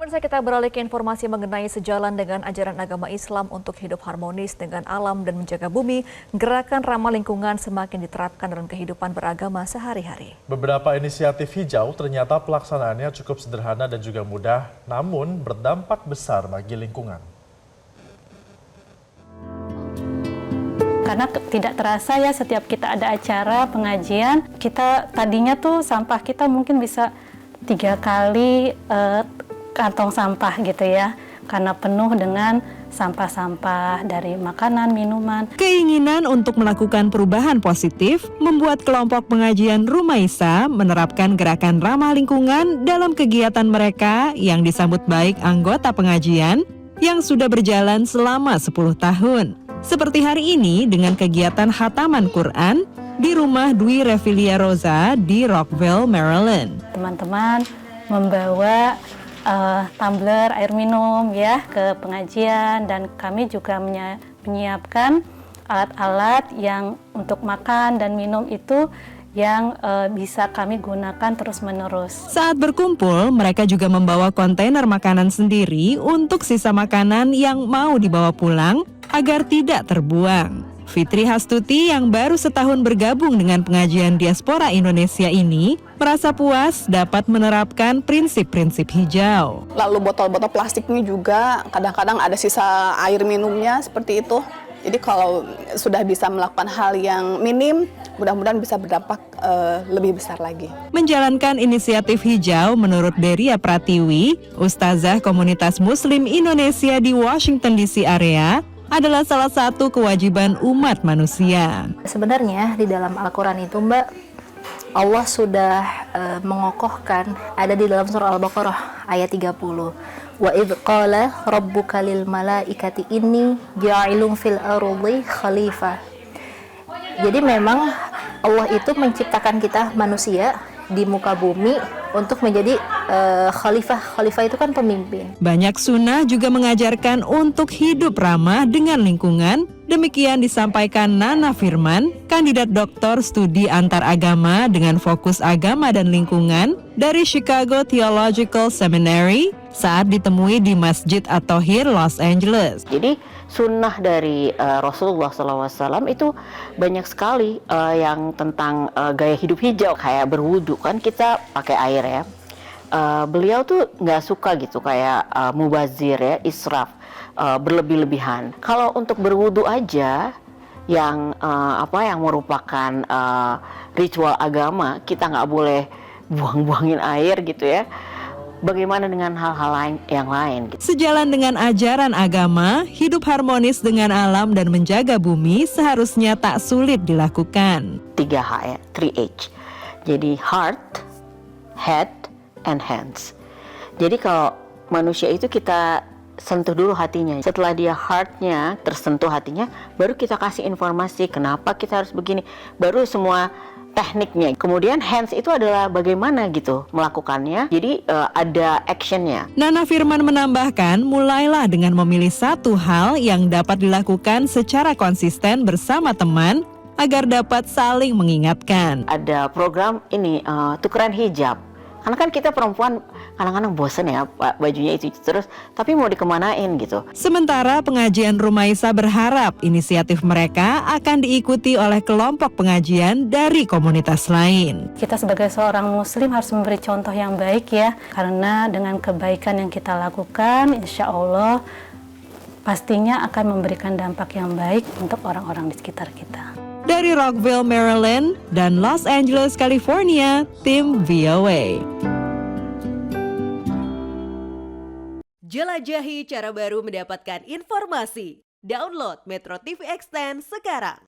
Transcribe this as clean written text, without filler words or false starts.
Pemirsa, kita beralih ke informasi mengenai sejalan dengan ajaran agama Islam untuk hidup harmonis dengan alam dan menjaga bumi, gerakan ramah lingkungan semakin diterapkan dalam kehidupan beragama sehari-hari. Beberapa inisiatif hijau ternyata pelaksanaannya cukup sederhana dan juga mudah, namun berdampak besar bagi lingkungan. Karena tidak terasa ya, setiap kita ada acara pengajian, kita tadinya tuh sampah kita mungkin bisa 3 kali kantong sampah gitu ya, karena penuh dengan sampah-sampah dari makanan, minuman. Keinginan untuk melakukan perubahan positif membuat kelompok pengajian Rumaisa menerapkan gerakan ramah lingkungan dalam kegiatan mereka yang disambut baik anggota pengajian yang sudah berjalan selama 10 tahun. Seperti hari ini dengan kegiatan khataman Quran di rumah Dwi Revilia Rosa di Rockville, Maryland. Teman-teman membawa tumbler air minum ya ke pengajian, dan kami juga menyiapkan alat-alat yang untuk makan dan minum itu yang bisa kami gunakan terus-menerus. Saat berkumpul, mereka juga membawa kontainer makanan sendiri untuk sisa makanan yang mau dibawa pulang agar tidak terbuang. Fitri Hastuti yang baru setahun bergabung dengan pengajian diaspora Indonesia ini merasa puas dapat menerapkan prinsip-prinsip hijau. Lalu botol-botol plastiknya juga kadang-kadang ada sisa air minumnya seperti itu. Jadi kalau sudah bisa melakukan hal yang minim, mudah-mudahan bisa berdampak lebih besar lagi. Menjalankan inisiatif hijau menurut Deria Pratiwi, Ustazah Komunitas Muslim Indonesia di Washington DC area, adalah salah satu kewajiban umat manusia. Sebenarnya di dalam Al-Quran itu Mbak, Allah sudah mengokohkan, ada di dalam surah Al-Baqarah ayat 30. Wa idh qala rabbuka lil malaikati inni ja'ilun fil ardi khalifah. Jadi memang Allah itu menciptakan kita manusia di muka bumi untuk menjadi khalifah. Khalifah itu kan pemimpin. Banyak sunnah juga mengajarkan untuk hidup ramah dengan lingkungan. Demikian disampaikan Nana Firman, kandidat doktor studi antar agama dengan fokus agama dan lingkungan dari Chicago Theological Seminary saat ditemui di Masjid At-Thohir, Los Angeles. Jadi sunnah dari Rasulullah SAW itu banyak sekali yang tentang gaya hidup hijau, kayak berwudu kan kita pakai air ya. Beliau tuh nggak suka gitu kayak mubazir ya, israf, berlebih-lebihan. Kalau untuk berwudu aja yang yang merupakan ritual agama, kita nggak boleh buang-buangin air gitu ya. Bagaimana dengan hal-hal lain yang lain? Sejalan dengan ajaran agama, hidup harmonis dengan alam dan menjaga bumi seharusnya tak sulit dilakukan. 3H ya, 3H. Jadi heart, head, and hands. Jadi kalau manusia itu kita sentuh dulu hatinya. Setelah dia heartnya tersentuh hatinya, baru kita kasih informasi kenapa kita harus begini. Baru semua tekniknya. Kemudian hands itu adalah bagaimana gitu melakukannya. Jadi ada actionnya. Nana Firman menambahkan, mulailah dengan memilih satu hal yang dapat dilakukan secara konsisten bersama teman agar dapat saling mengingatkan. Ada program ini tukeran hijab. Karena kan kita perempuan kadang-kadang bosen ya bajunya itu terus, tapi mau dikemanain gitu. Sementara pengajian Rumaisa berharap inisiatif mereka akan diikuti oleh kelompok pengajian dari komunitas lain. Kita sebagai seorang muslim harus memberi contoh yang baik ya, karena dengan kebaikan yang kita lakukan, insya Allah pastinya akan memberikan dampak yang baik untuk orang-orang di sekitar kita. Dari Rockville, Maryland, dan Los Angeles, California, tim VOA. Jelajahi cara baru mendapatkan informasi. Download Metro TV Extend sekarang.